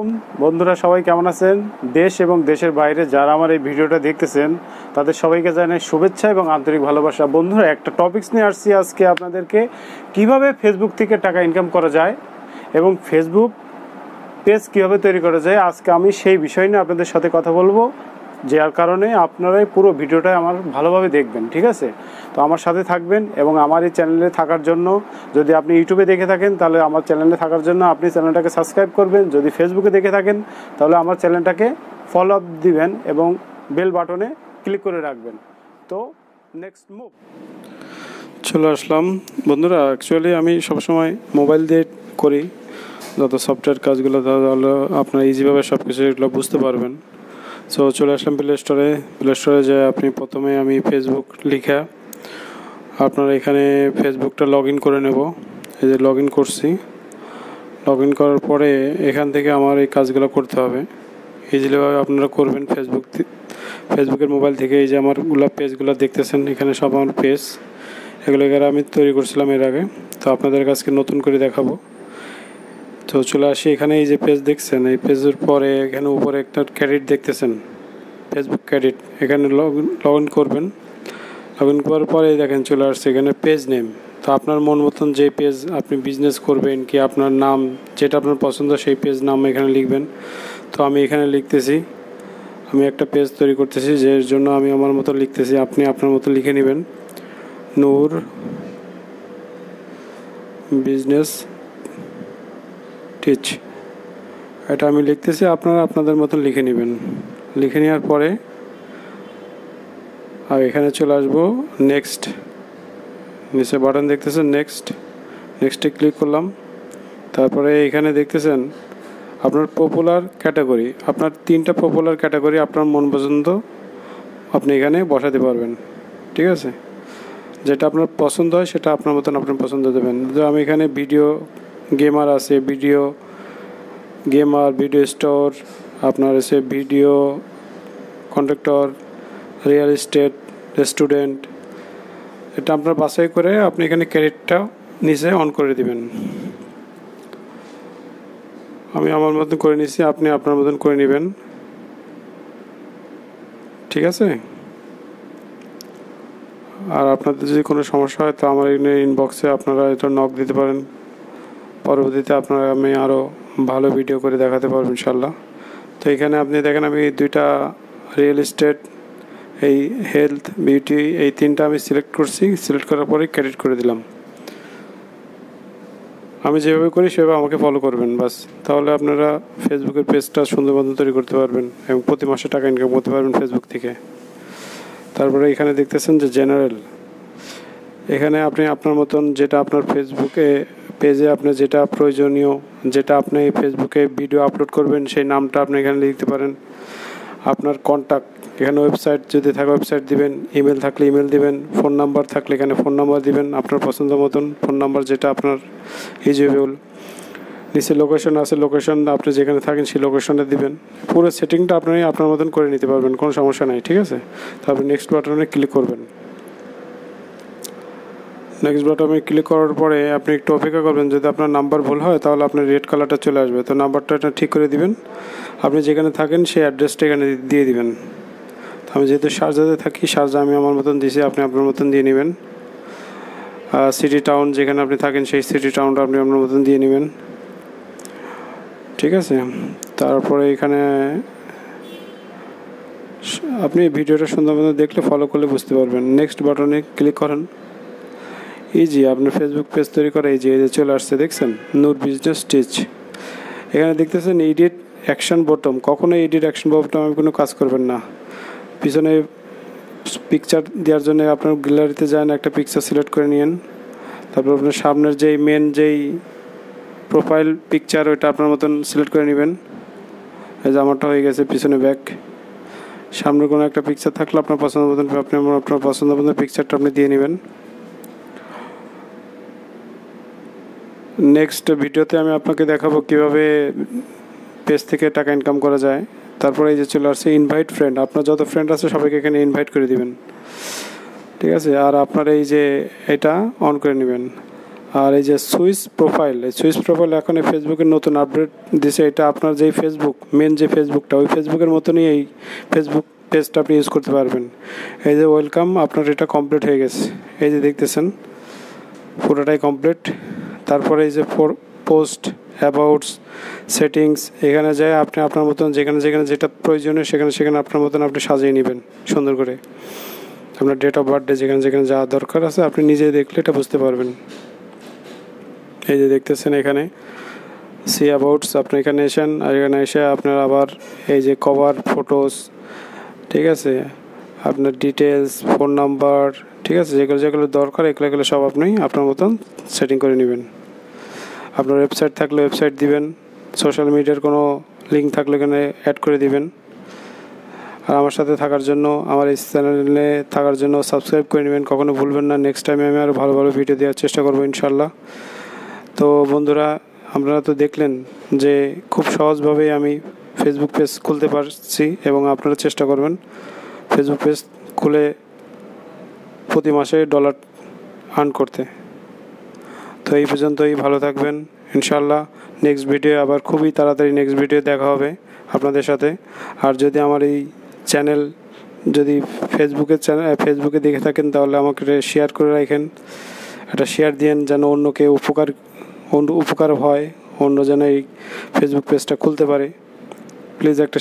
আলাইকুম বন্ধুরা, সবাই কেমন আছেন? দেশ এবং দেশের বাইরে যারা আমার এই ভিডিওটা দেখতেছেন তাদের সবাইকে জানাই শুভেচ্ছা এবং আন্তরিক ভালোবাসা। বন্ধুরা, একটা টপিকস নিয়ে আসছি আজকে আপনাদেরকে, কিভাবে ফেসবুক থেকে টাকা ইনকাম করা যায় এবং ফেসবুক পেজ কীভাবে তৈরি করা যায়। আজকে আমি সেই বিষয় নিয়ে আপনাদের সাথে কথা বলবো, যার কারণে আপনারাই পুরো ভিডিওটা আমার ভালোভাবে দেখবেন, ঠিক আছে? তো আমার সাথে থাকবেন এবং আমার এই চ্যানেলে থাকার জন্য, যদি আপনি ইউটিউবে দেখে থাকেন তাহলে আমার চ্যানেলে থাকার জন্য আপনি চ্যানেলটাকে সাবস্ক্রাইব করবেন, যদি ফেসবুকে দেখে থাকেন তাহলে আমার চ্যানেলটাকে ফলো আপ দিবেন এবং বেল বাটনে ক্লিক করে রাখবেন। তো নেক্সট মুভ চলে আসলাম। বন্ধুরা, অ্যাকচুয়ালি আমি সবসময় মোবাইল দিয়ে করি যত সফটওয়্যার কাজগুলো, তাহলে আপনারা ইজিভাবে সব কিছু এগুলো বুঝতে পারবেন। সো চলে আসলাম প্লে স্টোরে যে আপনি প্রথমে আমি ফেসবুক লিখা আপনার এখানে ফেসবুকটা লগ ইন করে নেব। এই যে লগ ইন করছি, লগ ইন করার পরে এখান থেকে আমার এই কাজগুলো করতে হবে। ইজিলিভাবে আপনারা করবেন ফেসবুকের মোবাইল থেকে। এই যে আমারগুলো পেজগুলো দেখতেছেন, এখানে সব আমার পেজ, এগুলো আমি তৈরি করছিলাম এর আগে, তো আপনাদের কাছে নতুন করে দেখাবো। তো চলে আসি এখানে, এই যে পেজ দেখছেন, এই পেজের পরে এখানে উপরে একটা ক্রেডিট দেখতেছেন, ফেসবুক ক্রেডিট, এখানে লগ ইন করবেন। লগ ইন করার পরে দেখেন চলে আসছে এখানে পেজ নেম। তো আপনার মন মতন যে পেজ আপনি বিজনেস করবেন কি আপনার নাম যেটা আপনার পছন্দ সেই পেজ নাম এখানে লিখবেন। তো আমি এখানে লিখতেছি, আমি একটা পেজ তৈরি করতেছি, যের জন্য আমি আমার মতো লিখতেছি, আপনি আপনার মতো লিখে নেবেন। নূর বিজনেস টিচ, এটা আমি লিখতেছি, আপনারা আপনাদের মতন লিখে নেবেন। লিখে নেওয়ার পরে আর এখানে চলে আসবো নেক্সট, নিচে বাটন দেখতেছেন নেক্সটে ক্লিক করলাম। তারপরে এখানে দেখতেছেন আপনার পপুলার ক্যাটাগরি, আপনার 3টা পপুলার ক্যাটাগরি আপনার মন পছন্দ আপনি এখানে বসাতে পারবেন, ঠিক আছে? যেটা আপনার পছন্দ হয় সেটা আপনার মতন আপনার পছন্দ দেবেন। তো আমি এখানে ভিডিও গেমার আছে, ভিডিও স্টোর, আপনার আছে video contractor, real estate, restaurant, এটা আপনার বাছাই করে আপনি এখানে ক্রেডিটটা নিচে অন করে দিবেন। আমি আমার মতন করে নিছি, আপনি আপনার মতন করে নেবেন, ঠিক আছে? আর আপনাদের যদি কোনো সমস্যা হয় তো আমার এখানে ইনবক্সে আপনারা এটা নক দিতে পারেন। পরবর্তীতে আপনারা আমি আরও ভালো ভিডিও করে দেখাতে পারবো ইনশাল্লাহ। তো এখানে আপনি দেখেন আমি 2টা রিয়েল এস্টেট, এই হেলথ, বিউটি, এই 3টা আমি সিলেক্ট করছি। সিলেক্ট করার পরে ক্রেডিট করে দিলাম। আমি যেভাবে করি সেভাবে আমাকে ফলো করবেন বাস, তাহলে আপনারা ফেসবুকের পেজটা সুন্দর মতন তৈরি করতে পারবেন এবং প্রতি মাসে টাকা ইনকাম করতে পারবেন ফেসবুক থেকে। তারপরে এখানে দেখতেছেন যে জেনারেল, এখানে আপনি আপনার মতন যেটা আপনার ফেসবুকে পেজে আপনার যেটা প্রয়োজনীয়, যেটা আপনি ফেসবুকে ভিডিও আপলোড করবেন সেই নামটা আপনি এখানে লিখতে পারেন। আপনার কন্ট্যাক্ট, এখানে ওয়েবসাইট যদি থাকে ওয়েবসাইট দিবেন, ইমেল থাকলে ইমেল দিবেন, ফোন নাম্বার থাকলে এখানে ফোন নাম্বার দিবেন, আপনার পছন্দ মতন ফোন নাম্বার যেটা আপনার ইউজেবল। নিচে লোকেশন আছে, লোকেশন আপনি যেখানে থাকেন সেই লোকেশনটা দিবেন। পুরো সেটিংটা আপনি আপনার মতন করে নিতে পারবেন, কোনো সমস্যা নাই, ঠিক আছে? তারপর নেক্সট বাটনে ক্লিক করবেন। নেক্সট বাটনে ক্লিক করার পরে আপনি একটু অপেক্ষা করবেন, যদি আপনার নাম্বার ভুল হয় তাহলে আপনার রেড কালারটা চলে আসবে, তো নাম্বারটা এটা ঠিক করে দিবেন। আপনি যেখানে থাকেন সেই অ্যাড্রেসটা এখানে দিয়ে দিবেন। তো আমি যেহেতু শারজাতে থাকি, শারজা আমি আমার মতন দিয়েছি, আপনি আপনার মতন দিয়ে নেবেন। সিটি টাউন যেখানে আপনি থাকেন সেই সিটি টাউনটা আপনি আপনার মতন দিয়ে নেবেন, ঠিক আছে? তারপরে এখানে আপনি ভিডিওটা সুন্দর মতো দেখলে ফলো করলে বুঝতে পারবেন। নেক্সট বাটনে ক্লিক করেন। ইজি, আপনার ফেসবুক পেজ তৈরি করা এই যে চলে আসছে, দেখছেন নূর বিজনেস টিচ। এখানে দেখতেছেন এডিট অ্যাকশন বটম, কখনো এডিট অ্যাকশন বটম আমি কোনো কাজ করবেন না। পিছনে পিকচার দেওয়ার জন্য আপনার গ্যালারিতে যান, একটা পিকচার সিলেক্ট করে নিন। তারপর আপনার সামনের যেই মেন যেই প্রোফাইল পিকচার ওইটা আপনার মতন সিলেক্ট করে নেবেন। এই যে আমারটা হয়ে গেছে পিছনে ব্যাক। সামনে কোনো একটা পিকচার থাকলে আপনার পছন্দ মতন আপনি আপনার পছন্দ মতন পিকচারটা আপনি দিয়ে নেবেন। নেক্সট ভিডিওতে আমি আপনাকে দেখাবো কিভাবে পেজ থেকে টাকা ইনকাম করা যায়। তারপরে এই যে চলে আসছে ইনভাইট ফ্রেন্ড, আপনার যত ফ্রেন্ড আছে সবাইকে এখানে ইনভাইট করে দিবেন, ঠিক আছে? আর আপনার এই যে এটা অন করে নেবেন। আর এই যে সুইচ প্রোফাইল, এই সুইচ প্রোফাইল এখন এই ফেসবুকের নতুন আপডেট দিছে। এটা আপনার যেই ফেসবুক মেন যে ফেসবুকটা, ওই ফেসবুকের মতনই এই ফেসবুক পেজটা আপনি ইউজ করতে পারবেন। এই যে ওয়েলকাম, আপনার এটা কমপ্লিট হয়ে গেছে, এই যে দেখতেছেন পুরোটাই কমপ্লিট। তারপরে এই যে পোস্ট, অ্যাবাউটস, সেটিংস, এখানে যায় আপনি আপনার মতন যেখানে যেখানে যেটা প্রয়োজনীয় সেখানে সেখানে আপনার মতন আপনি সাজিয়ে নেবেন সুন্দর করে। আপনার ডেট অফ বার্থডে যেখানে যেখানে যা দরকার আছে আপনি নিজে দেখলে এটা বুঝতে পারবেন। এই যে দেখতেছেন এখানে সি অ্যাবাউটস, আপনি এখানে এসেন, আর এখানে এসে আপনার আবার এই যে কভার ফটোস, ঠিক আছে, আপনার ডিটেলস, ফোন নাম্বার, ঠিক আছে, যেগুলো যেগুলো দরকার এগুলো সব আপনি আপনার মতন সেটিং করে নেবেন। আপনার ওয়েবসাইট থাকলে ওয়েবসাইট দিবেন, সোশ্যাল মিডিয়ার কোনো লিঙ্ক থাকলে এখানে অ্যাড করে দিবেন। আর আমার সাথে থাকার জন্য, আমার এই চ্যানেলে থাকার জন্য সাবস্ক্রাইব করে নেবেন, কখনো ভুলবেন না। নেক্সট টাইমে আমি আরও ভালো ভালো ভিডিও দেওয়ার চেষ্টা করবো ইনশাল্লাহ। তো বন্ধুরা, আপনারা তো দেখলেন যে খুব সহজভাবেই আমি ফেসবুক পেজ খুলতে পারছি, এবং আপনারা চেষ্টা করবেন ফেসবুক পেজ খুলে প্রতি মাসে ডলার আর্ন করতে। তো এই পর্যন্তই, ভালো থাকবেন ইনশাল্লাহ। নেক্সট ভিডিও আবার খুবই তাড়াতাড়ি নেক্সট ভিডিও দেখা হবে আপনাদের সাথে। আর যদি আমার এই চ্যানেল যদি ফেসবুকে দেখে থাকেন তাহলে আমাকে শেয়ার করে রাখেন, একটা শেয়ার দিয়েন যেন অন্যকে উপকার হয়, অন্য যেন এই ফেসবুক পেজটা খুলতে পারে। প্লিজ একটা